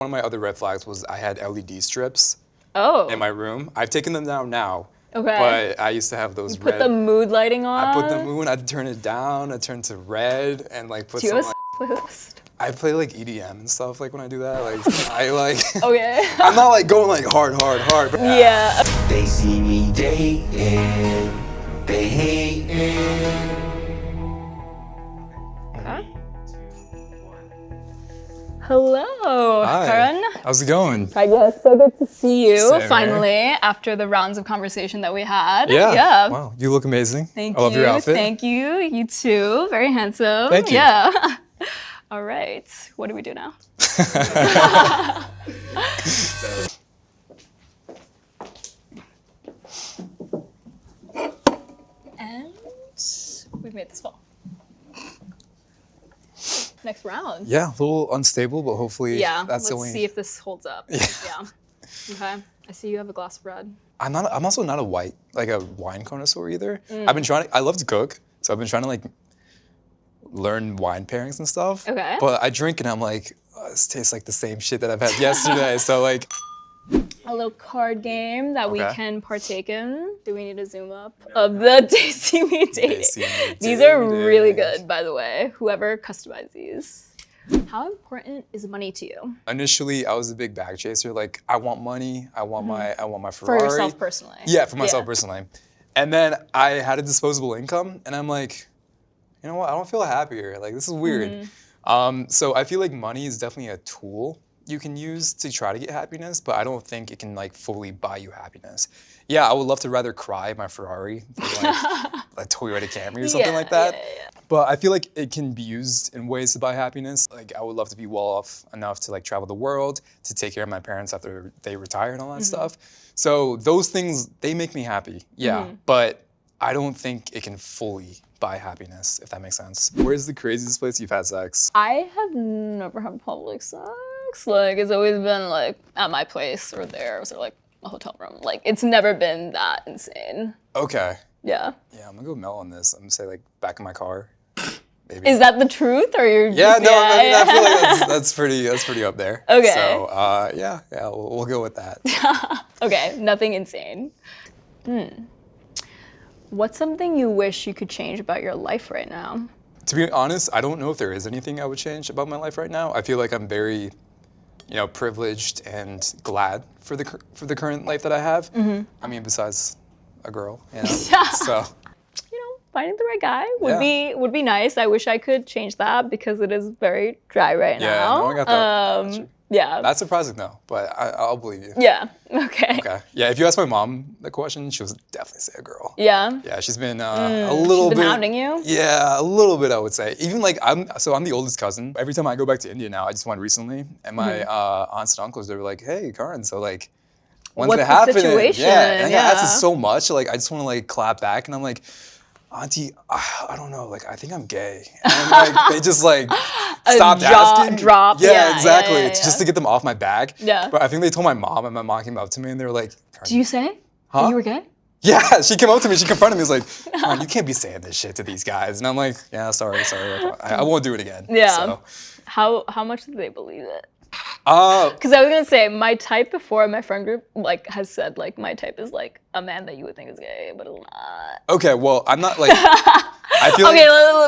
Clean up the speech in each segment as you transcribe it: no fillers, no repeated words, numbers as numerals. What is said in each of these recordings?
One of my other red flags was I had LED strips in my room. I've taken them down now. Okay. But I used to have those Put the mood lighting on. I put the mood. I'd turn it down. I'd turn to red and like put some. Like, playlist? I play like EDM and stuff. Like when I do that, like I like. Okay. I'm not like going like hard. But yeah. They see me dating. They hate it. Hello, Hi. Karan. How's it going? Pragya, so good to see you Same finally after the rounds of conversation that we had. Yeah. Wow, you look amazing. Thank you. I love your outfit. Thank you. You too. Very handsome. Thank you. Yeah. All right. What do we do now? And we've made this fall. Next round. Yeah, a little unstable, but hopefully that's the only. Let's see if this holds up. Yeah. Okay. I see you have a glass of red. I'm also not a wine connoisseur either. I love to cook, so I've been trying to like learn wine pairings and stuff. Okay. But I drink and I'm like, oh, this tastes like the same shit that I've had yesterday. So like. A little card game that we can partake in. Do we need to zoom up? Of the Desi Me Dating. These are really good, by the way. Whoever customized these. How important is money to you? Initially, I was a big bag chaser. Like, I want money. I want my Ferrari. For yourself personally. Yeah, for myself personally. And then I had a disposable income, and I'm like, you know what? I don't feel happier. Like, this is weird. So I feel like money is definitely a tool you can use to try to get happiness, but I don't think it can like fully buy you happiness. Yeah, I would love to rather cry in my Ferrari than like a Toyota Camry or something like that. But I feel like it can be used in ways to buy happiness. Like I would love to be well off enough to like travel the world, to take care of my parents after they retire and all that stuff. So those things, they make me happy. Yeah, but I don't think it can fully buy happiness, if that makes sense. Where's the craziest place you've had sex? I have never had public sex. Like, it's always been like at my place or theirs or like a hotel room. Like, it's never been that insane. Okay. Yeah. Yeah, I'm gonna go Mel on this. I'm gonna say like back in my car. Maybe. Is that the truth or you're Yeah, just, no, I feel like that's pretty up there. Okay. So, yeah, we'll go with that. Okay, nothing insane. What's something you wish you could change about your life right now? To be honest, I don't know if there is anything I would change about my life right now. I feel like I'm very, privileged and glad for the current life that I have. I mean, besides a girl, So. Finding the right guy would be nice. I wish I could change that because it is very dry right now. Yeah, no, I got that. Yeah. That's surprising though, but I'll believe you. Yeah. Okay. Okay. Yeah, if you ask my mom the question, she'll definitely say a girl. Yeah. Yeah, she's been a little bit. She's been hounding you? Yeah, a little bit, I would say. Even like I'm the oldest cousin. Every time I go back to India now, I just went recently, and my aunts and uncles, they were like, "Hey, Karan, so like, when's it happening?" What's the situation? Yeah, and I got asked it so much. Like, I just want to like clap back, and I'm like, Auntie, I don't know, like I think I'm gay. And like they just like stopped asking. Drop. Yeah, exactly. It's just to get them off my back. Yeah. But I think they told my mom, and my mom came up to me and they were like, "Do you say that you were gay?" Yeah, she came up to me, she confronted me, was like, "Oh, you can't be saying this shit to these guys." And I'm like, "Yeah, sorry. I won't do it again." Yeah. So. How much did they believe it? Because I was gonna say my type before my friend group like has said like my type is like a man that you would think is gay, but it's not. Okay, well I'm not like. I feel okay,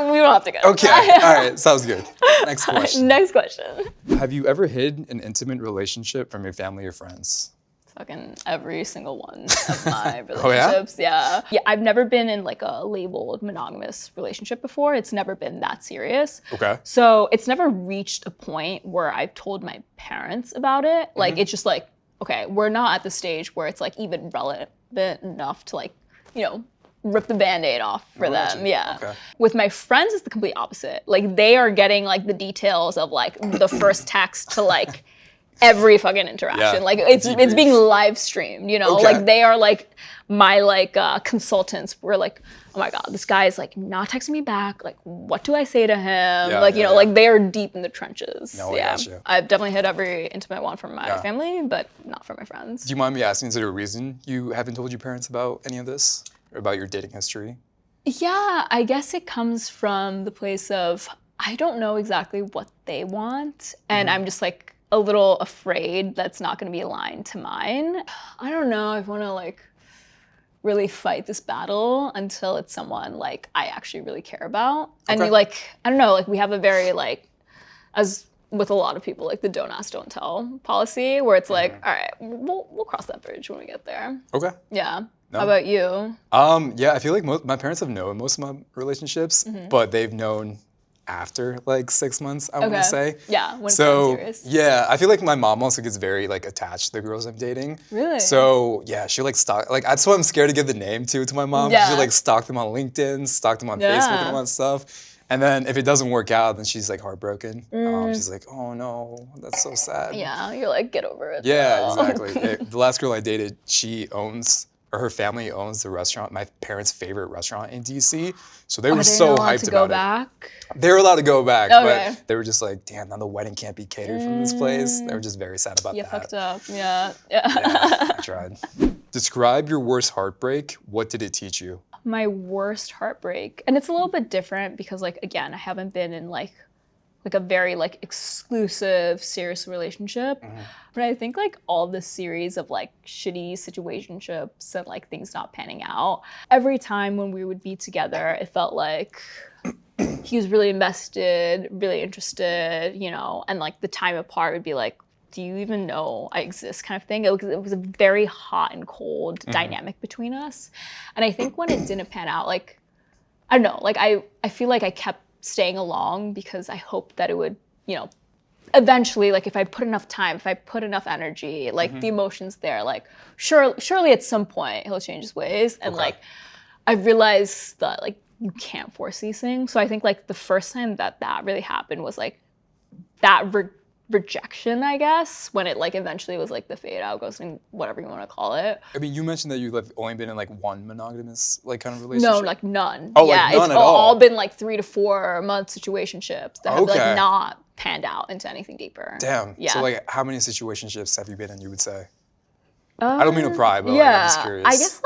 we don't have to go. Okay, all right, sounds good. Next question. Next question. Have you ever hid an intimate relationship from your family or friends? Fucking every single one of my relationships. Oh, yeah? Yeah, I've never been in like a labeled monogamous relationship before. It's never been that serious. Okay. So it's never reached a point where I've told my parents about it. Like it's just like, okay, we're not at the stage where it's like even relevant enough to like, rip the Band-Aid off for them. Yeah. Okay. With my friends, it's the complete opposite. Like they are getting like the details of like the first text to like every fucking interaction. Yeah. Like it's being live streamed, Okay. Like they are like my like consultants. We're like, oh my God, this guy is like not texting me back. Like, what do I say to him? Like they are deep in the trenches. No, yeah. I've definitely hid every intimate one from my family, but not from my friends. Do you mind me asking, is there a reason you haven't told your parents about any of this? Or about your dating history? Yeah, I guess it comes from the place of, I don't know exactly what they want. And I'm just like, a little afraid that's not going to be aligned to mine. I don't know if I want to like really fight this battle until it's someone like I actually really care about. And you like, I don't know, like we have a very like, as with a lot of people, like the don't ask, don't tell policy, where it's like, all right, we'll cross that bridge when we get there. Okay. Yeah. No. How about you? Yeah, I feel like my parents have known most of my relationships, but they've known after like 6 months, I want to say. Yeah, when so, it's serious. yeah, I feel like my mom also gets very like attached to the girls I'm dating. Really? So yeah, she like stalk, like that's why I'm scared to give the name to my mom. Yeah. She like stalk them on LinkedIn, stalk them on Facebook and all that stuff. And then if it doesn't work out, then she's like heartbroken. She's like, oh no, that's so sad. Yeah, you're like, get over it. Yeah, though. exactly. The last girl I dated, her family owns the restaurant, my parents' favorite restaurant in DC. So they were so hyped about back? it. They were allowed to go back, Okay. but they were just like, damn, now the wedding can't be catered from this place. They were just very sad about You that. fucked up. Yeah. Yeah, I tried. Describe your worst heartbreak. What did it teach you? My worst heartbreak, and it's a little bit different because like again I haven't been in like a very like exclusive serious relationship, but I think like all the series of like shitty situationships and like things not panning out, every time when we would be together it felt like he was really invested, really interested, you know, and like the time apart would be like, do you even know I exist kind of thing. It was a very hot and cold dynamic between us. And I think when it didn't pan out, like, I don't know, like I feel like I kept staying along because I hoped that it would, you know, eventually, like if I put enough time, if I put enough energy, like the emotions there, like surely at some point he'll change his ways. And like, I realized that like you can't force these things. So I think like the first time that really happened was like that rejection, I guess, when it like eventually was like the fade out, ghosting, whatever you want to call it. I mean, you mentioned that you've like, only been in like one monogamous like kind of relationship. No, like none. Oh, yeah, like none it's at all. all been like 3 to 4 month situationships that have Okay. like not panned out into anything deeper. Damn. Yeah. So like, how many situationships have you been in? You would say. I don't mean to pry, but yeah, like, I'm just curious. I guess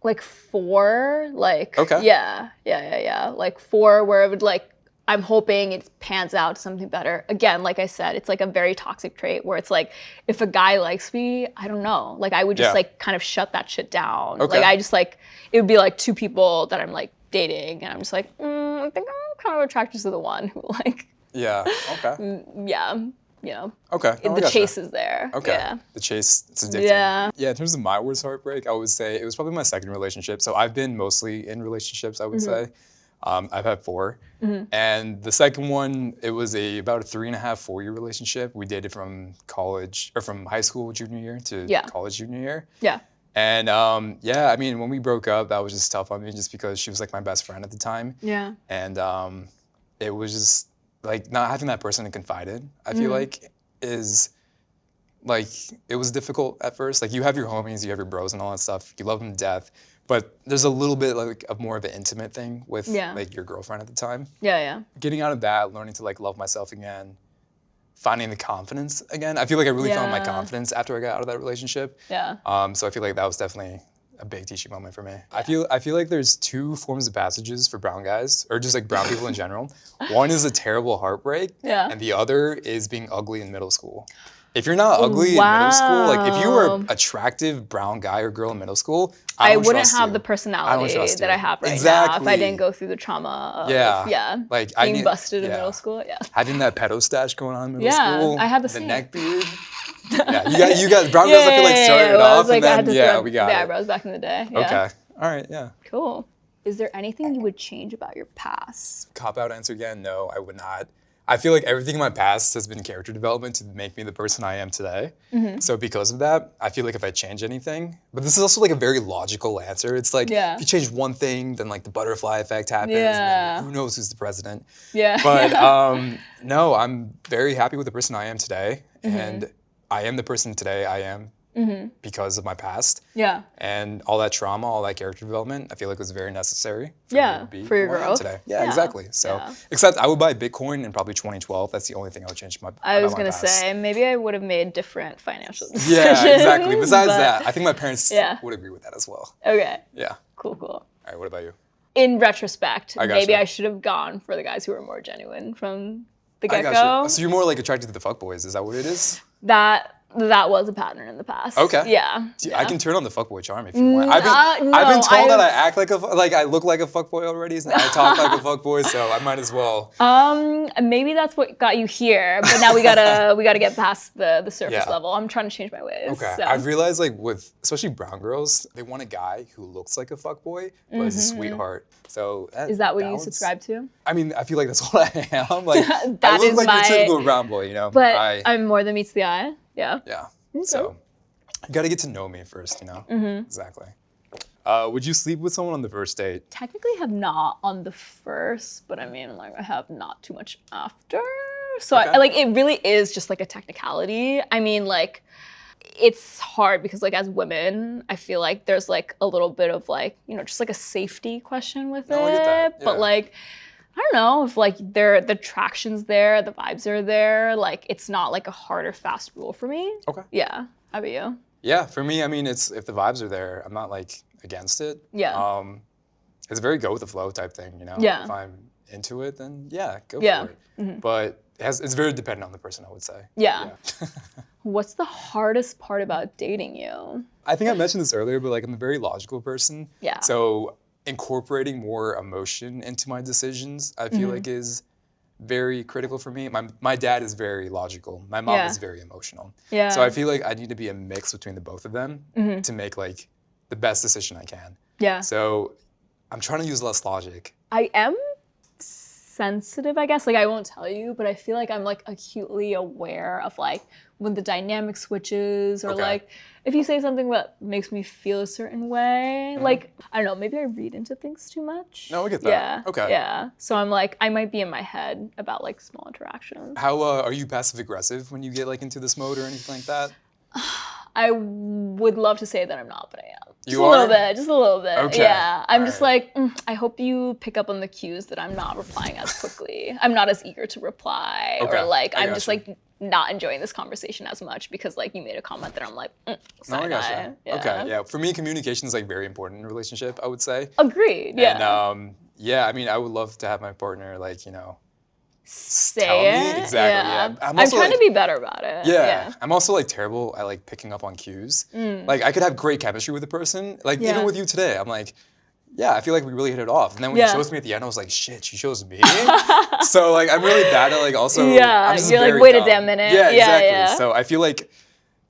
like 4. Like Okay. Yeah. Like 4 where it would like. I'm hoping it pans out to something better. Again, like I said, it's like a very toxic trait where it's like, if a guy likes me, I don't know. Like I would just like kind of shut that shit down. Okay. Like I just like, it would be like 2 people that I'm like dating and I'm just like, I think I'm kind of attracted to the one who like. Yeah. Okay. Yeah. You know. Okay. No, I the gotcha. chase is there. Okay. Yeah. The chase, it's addicting. Yeah. Yeah, in terms of my worst heartbreak, I would say it was probably my second relationship. So I've been mostly in relationships, I would say. I've had 4. And the second one, it was about a 3.5, 4 year relationship. We dated from college, or from high school junior year to college junior year. Yeah. And yeah, I mean, when we broke up, that was just tough on me just because she was like my best friend at the time. Yeah. And it was just like not having that person to confide in, I feel like is like, it was difficult at first. Like you have your homies, you have your bros and all that stuff. You love them to death. But there's a little bit like of more of an intimate thing with like your girlfriend at the time. Yeah. Getting out of that, learning to like love myself again, finding the confidence again. I feel like I really found my confidence after I got out of that relationship. Yeah. So I feel like that was definitely a big teaching moment for me. I feel like there's 2 forms of passages for brown guys, or just like brown people in general. One is a terrible heartbreak, and the other is being ugly in middle school. If you're not ugly in middle school, like if you were an attractive brown guy or girl in middle school, I wouldn't have you. the personality that I have right exactly. now if I didn't go through the trauma of like being busted in middle school. Yeah. Having that pedo stash going on in middle school. I had the same. same. Neck beard. You got brown guys. I feel like started it off, like, and then we got the it. eyebrows back in the day. Yeah. Okay. All right. Yeah. Cool. Is there anything you would change about your past? Cop out answer again. No, I would not. I feel like everything in my past has been character development to make me the person I am today. So because of that, I feel like if I change anything, but this is also like a very logical answer. It's like if you change one thing, then like the butterfly effect happens. And then who knows who's the president? Yeah. But no, I'm very happy with the person I am today, and I am the person today I am because of my past. Yeah. And all that trauma, all that character development, I feel like was very necessary for me to be for your where I am growth. today. Yeah, exactly. So, except I would buy Bitcoin in probably 2012. That's the only thing I would change I was gonna say maybe I would have made different financial decisions. Yeah, exactly. Besides that, I think my parents would agree with that as well. Okay. Yeah. Cool. All right. What about you? In retrospect, maybe gotcha. I should have gone for the guys who were more genuine from the I get-go. got you. So you're more like attracted to the fuckboys. Is that what it is? That was a pattern in the past. Okay. Yeah. See, yeah. I can turn on the fuckboy charm if you want. I've been no, told that I act like I look like a fuckboy already. And I talk like a fuckboy, so I might as well. Maybe that's what got you here, but now we gotta get past the surface Yeah. level. I'm trying to change my ways. Okay. So. I've realized like with especially brown girls, they want a guy who looks like a fuckboy but is a sweetheart. So Is that what balance, you subscribe to? I mean, I feel like that's what I am. Like I That look is like my- your typical brown boy, you know. But I'm more than meets the eye. Yeah. Yeah. Okay. So you got to get to know me first, you know. Exactly. Would you sleep with someone on the first date? Technically have not on the first, but I mean, like, I have not too much after. So Okay. like it really is just like a technicality. I mean, like, it's hard because like as women, I feel like there's like a little bit of like, you know, just like a safety question with No, it. I get that, But yeah. like, I don't know if like the attraction's there, the vibes are there. Like, it's not like a hard or fast rule for me. Okay. Yeah. How about you? Yeah, for me, I mean, it's if the vibes are there, I'm not like against it. Yeah. It's a very go with the flow type thing, you know. Yeah. If I'm into it, then yeah, go Yeah. for it. But it's very dependent on the person, I would say. Yeah. What's the hardest part about dating you? I think I mentioned this earlier, but like I'm a very logical person. Yeah. So incorporating more emotion into my decisions, I feel like is very critical for me. My dad is very logical. My mom Yeah. is very emotional. Yeah. So I feel like I need to be a mix between the both of them to make like the best decision I can. Yeah. So I'm trying to use less logic. I am sensitive, I guess. Like, I won't tell you, but I feel like I'm like acutely aware of like when the dynamic switches or Okay. like if you say something that makes me feel a certain way. Like, I don't know, maybe I read into things too much. No, I get that. Yeah. Okay. Yeah. So I'm like, I might be in my head about like small interactions. How are you passive aggressive when you get like into this mode or anything like that? I would love to say that I'm not, but I am. Just You a little are? bit, just a little bit. Okay. Yeah. I'm All just right. like, I hope you pick up on the cues that I'm not replying as quickly. I'm not as eager to reply. Okay, Or like, I I'm just gotcha. like not enjoying this conversation as much because like you made a comment that I'm like, No, I side gotcha. eye. Yeah. Okay, yeah. For me, communication is like very important in a relationship, I would say. Agreed. Yeah. And yeah, I mean, I would love to have my partner like, you know, Say tell me. it. Exactly, yeah. I'm I'm also, trying to like- be better about it. yeah. I'm also like terrible at like picking up on cues. Like I could have great chemistry with a person. Like Yeah. even with you today, I'm like, yeah, I feel like we really hit it off. And then when Yeah. you chose me at the end, I was like, shit, she chose me. So like I'm really bad at like also. Yeah, I'm just you're like, very wait a dumb. damn minute. Yeah, Yeah, exactly. yeah. So I feel like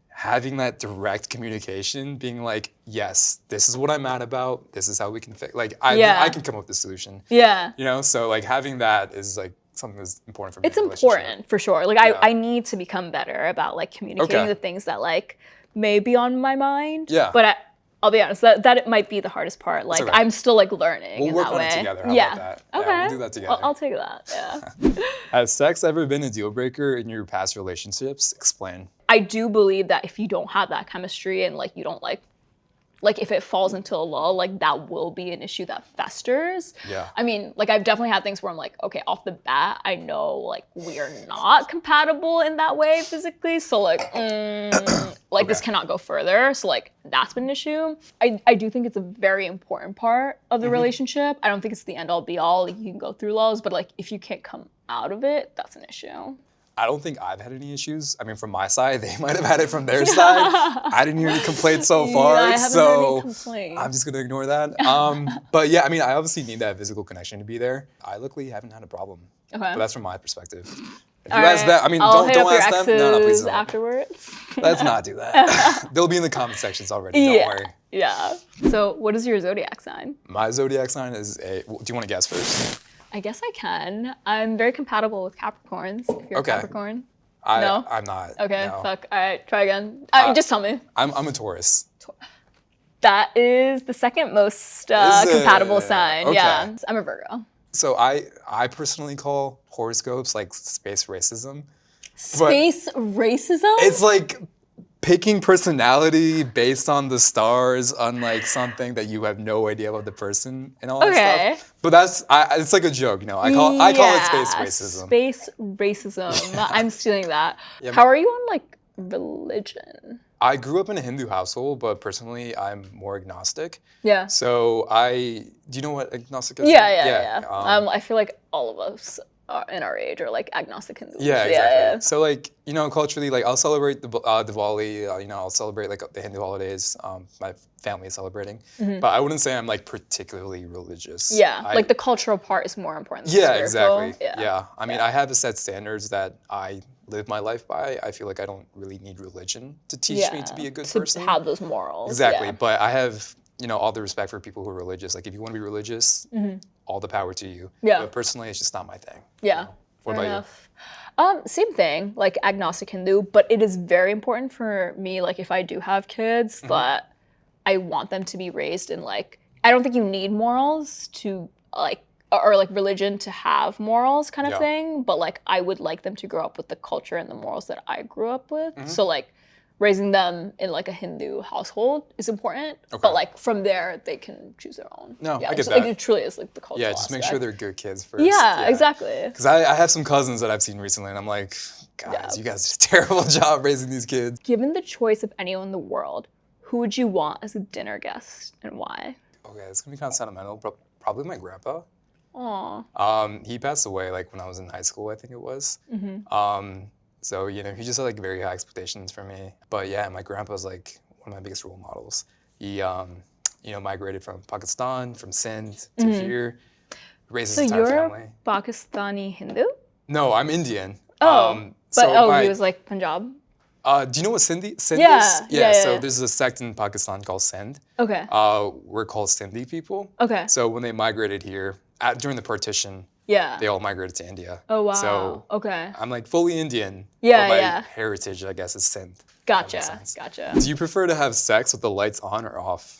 having that direct communication, being like, yes, this is what I'm mad about. This is how we can fix. Like Yeah. I can come up with a solution. Yeah. You know, so like having that is like something that's important for me. It's in a relationship. important for sure. Like Yeah. I need to become better about like communicating Okay. the things that like may be on my mind. Yeah. But I'll be honest, that it might be the hardest part. Like okay. I'm still like learning We'll in work that on way. it together. How yeah. about that? Yeah, Okay. we'll do that together. I'll take that. Yeah. Has sex ever been a deal breaker in your past relationships? Explain. I do believe that if you don't have that chemistry and like you don't like if it falls into a lull, like that will be an issue that festers. Yeah. I mean, like I've definitely had things where I'm like, okay, off the bat, I know like we are not compatible in that way physically. So like, like this Okay. cannot go further. So like that's been an issue. I do think it's a very important part of the relationship. I don't think it's the end all be all. Like, you can go through lulls, but like if you can't come out of it, that's an issue. I don't think I've had any issues. I mean, from my side, they might have had it from their side. I didn't hear any complaints so far, I haven't heard so any complaints. I'm just gonna ignore that. But yeah, I mean, I obviously need that physical connection to be there. I luckily haven't had a problem, Okay. but that's from my perspective. If you All ask right. that, I mean, I'll hit don't up your ask them. exes No, please don't. afterwards. Let's not do that. They'll be in the comment sections already. Don't worry. Yeah. So what is your zodiac sign? My zodiac sign is a. Do you want to guess first? I guess I can. I'm very compatible with Capricorns. If you're Okay. a Capricorn. I'm No? not. Okay, no. fuck. All right, try again. Just tell me. I'm a Taurus. That is the second most Is it? compatible sign. Okay. Yeah. I'm a Virgo. So I personally call horoscopes like space racism. Space racism? It's like picking personality based on the stars, unlike something that you have no idea about the person and all Okay. that stuff. But it's like a joke, you know. I call it space racism. Space racism. I'm stealing that. Yeah, How are you on like religion? I grew up in a Hindu household, but personally I'm more agnostic. Yeah. So do you know what agnostic is? Yeah. I feel like all of us in our age, or like agnostic Hindus. Yeah, exactly. So like, you know, culturally, like I'll celebrate the Diwali, you know, I'll celebrate like the Hindu holidays. My family is celebrating, but I wouldn't say I'm like particularly religious. Yeah, like the cultural part is more important than the Yeah, spiritual. exactly. Yeah. I mean, I have a set standards that I live my life by. I feel like I don't really need religion to teach me to be a good person. To have those morals. Exactly. Yeah. But I have, you know, all the respect for people who are religious. Like if you want to be religious, all the power to you. Yeah. But personally, it's just not my thing. Yeah. You know? What Fair about enough. Same thing, like agnostic Hindu, but it is very important for me, like if I do have kids, that I want them to be raised in like, I don't think you need morals to like, or like religion to have morals kind of thing, but like I would like them to grow up with the culture and the morals that I grew up with. So like raising them in like a Hindu household is important, but like from there they can choose their own. No, yeah, I get so, that. Like, it truly is like the cultural Yeah, just make sure they're good kids first. Yeah, exactly. Because I have some cousins that I've seen recently, and I'm like, guys, you guys did a terrible job raising these kids. Given the choice of anyone in the world, who would you want as a dinner guest and why? Okay, it's gonna be kind of sentimental, but probably my grandpa. Aw. He passed away like when I was in high school, I think it was. So, you know, he just had like very high expectations for me. But yeah, my grandpa's like one of my biggest role models. He, you know, migrated from Pakistan, from Sindh to here, raised his entire family. Pakistani Hindu? No, I'm Indian. But he was like Punjab? Do you know what Sindh is? Yeah. So there's a sect in Pakistan called Sindh. Okay. We're called Sindhi people. Okay. So when they migrated here, during the partition, they all migrated to India. Oh, wow. So I'm like fully Indian. Yeah, but my heritage, I guess, is Sindh. Gotcha. Do you prefer to have sex with the lights on or off?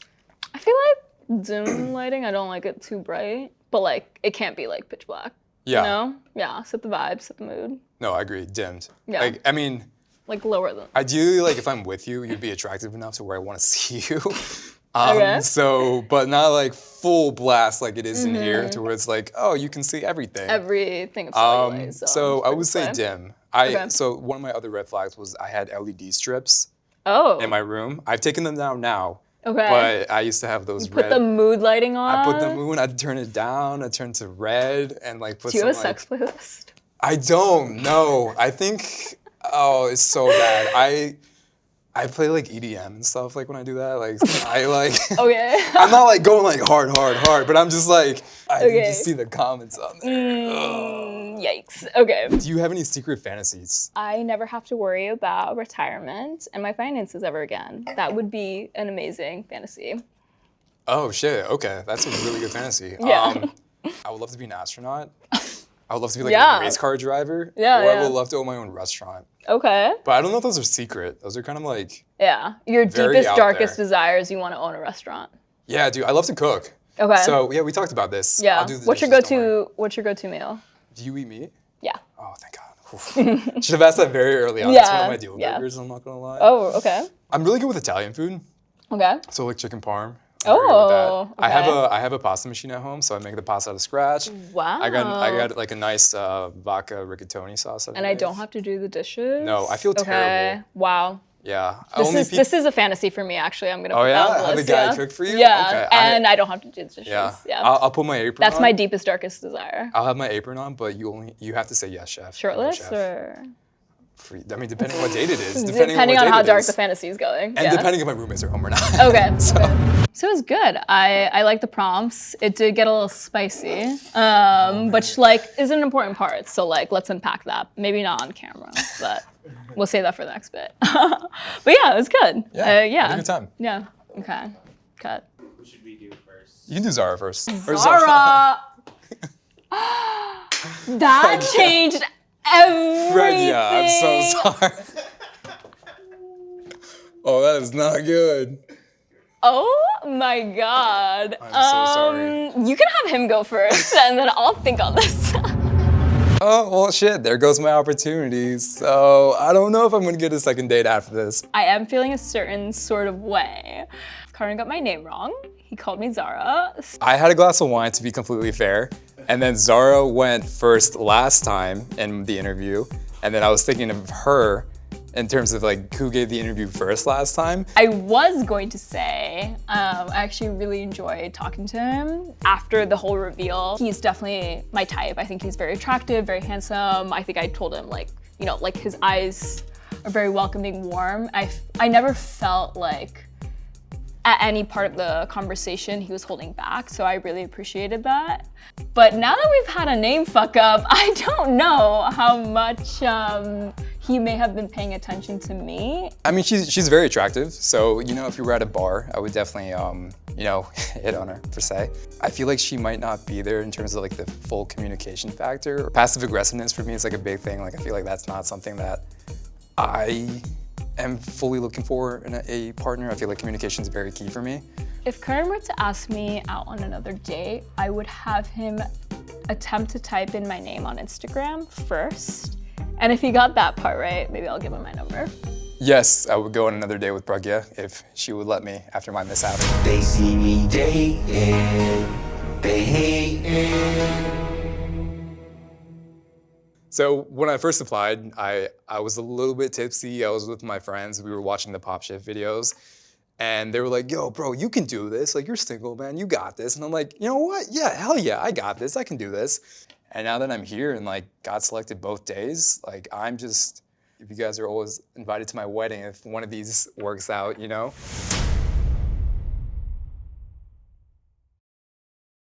I feel like dim lighting, I don't like it too bright, but like it can't be like pitch black. Yeah. You know? Yeah, set the vibe, set the mood. No, I agree. Dimmed. Yeah. Like, I mean, like lower than. Ideally, like if I'm with you, you'd be attractive enough to where I want to see you. Okay. So, but not like full blast like it is in here, to where it's like, oh, you can see everything. Everything of cellulite. So I would say dim. So one of my other red flags was I had LED strips in my room. I've taken them down now. Okay. But I used to have those put the mood lighting on? I put the mood, I'd turn it down, I'd turn to red, and like put some. Do you have a sex playlist? I don't know. I think, it's so bad. I play like EDM and stuff like when I do that. Like I like. Okay. I'm not like going like hard, but I'm just like I can just see the comments on there. Yikes. Okay. Do you have any secret fantasies? I never have to worry about retirement and my finances ever again. That would be an amazing fantasy. Oh shit. Okay, that's a really good fantasy. Yeah. I would love to be an astronaut. I would love to be like a race car driver. Yeah. I would love to own my own restaurant. Okay. But I don't know if those are secret. Those are kind of like. Yeah. Your deepest, darkest desires, you want to own a restaurant. Yeah, dude. I love to cook. Okay. So yeah, we talked about this. Yeah. I'll do the What's your go-to meal? Do you eat meat? Yeah. Oh, thank God. Should have asked that very early on. That's one of my deal breakers, I'm not gonna lie. Oh, okay. I'm really good with Italian food. Okay. So like chicken parm. Oh, okay. I have a pasta machine at home, so I make the pasta out of scratch. Wow. I got like a nice vodka rigatoni sauce. And I don't have to do the dishes? No, I feel terrible. Wow. Yeah. This is a fantasy for me, actually. I'm going to put that on the have list. the guy cook for you? Yeah, Okay. and I don't have to do the dishes. Yeah. Yeah. I'll put my apron on. That's my deepest, darkest desire. I'll have my apron on, but you have to say yes, chef. Shirtless or? I mean, depending on what date it is. Depending on how dark the fantasy is going. And depending if my roommates are home or not. Okay. So it was good. I like the prompts. It did get a little spicy, which like is an important part. So like, let's unpack that. Maybe not on camera, but we'll save that for the next bit. But yeah, it was good. Yeah. Had a good time. Yeah. Okay. Cut. What should we do first? You can do Zara first. Or Zara. That changed everything. Pragya, I'm so sorry. Oh, that is not good. Oh my God. I'm so sorry. You can have him go first, and then I'll think on this. Oh, well, shit, there goes my opportunities. So I don't know if I'm gonna get a second date after this. I am feeling a certain sort of way. Karan got my name wrong. He called me Zara. I had a glass of wine, to be completely fair, and then Zara went first last time in the interview, and then I was thinking of her in terms of like who gave the interview first last time. I was going to say, I actually really enjoyed talking to him after the whole reveal. He's definitely my type. I think he's very attractive, very handsome. I think I told him like, you know, like his eyes are very welcoming, warm. I never felt like at any part of the conversation he was holding back, so I really appreciated that. But now that we've had a name fuck up, I don't know how much he may have been paying attention to me. I mean, she's very attractive, so you know, if you were at a bar, I would definitely you know, hit on her per se. I feel like she might not be there in terms of like the full communication factor. Passive aggressiveness for me is like a big thing. Like I feel like that's not something that I am fully looking for in a partner. I feel like communication is very key for me. If Karan were to ask me out on another date, I would have him attempt to type in my name on Instagram first. And if he got that part right, maybe I'll give him my number. Yes, I would go on another date with Pragya if she would let me after my mishap. They see me dating, they hating. So when I first applied, I was a little bit tipsy. I was with my friends. We were watching the PopShift videos. And they were like, yo, bro, you can do this. Like, you're single, man. You got this. And I'm like, you know what? Yeah, hell yeah, I got this. I can do this. And now that I'm here and like got selected both days, like I'm just, if you guys are always invited to my wedding, if one of these works out, you know?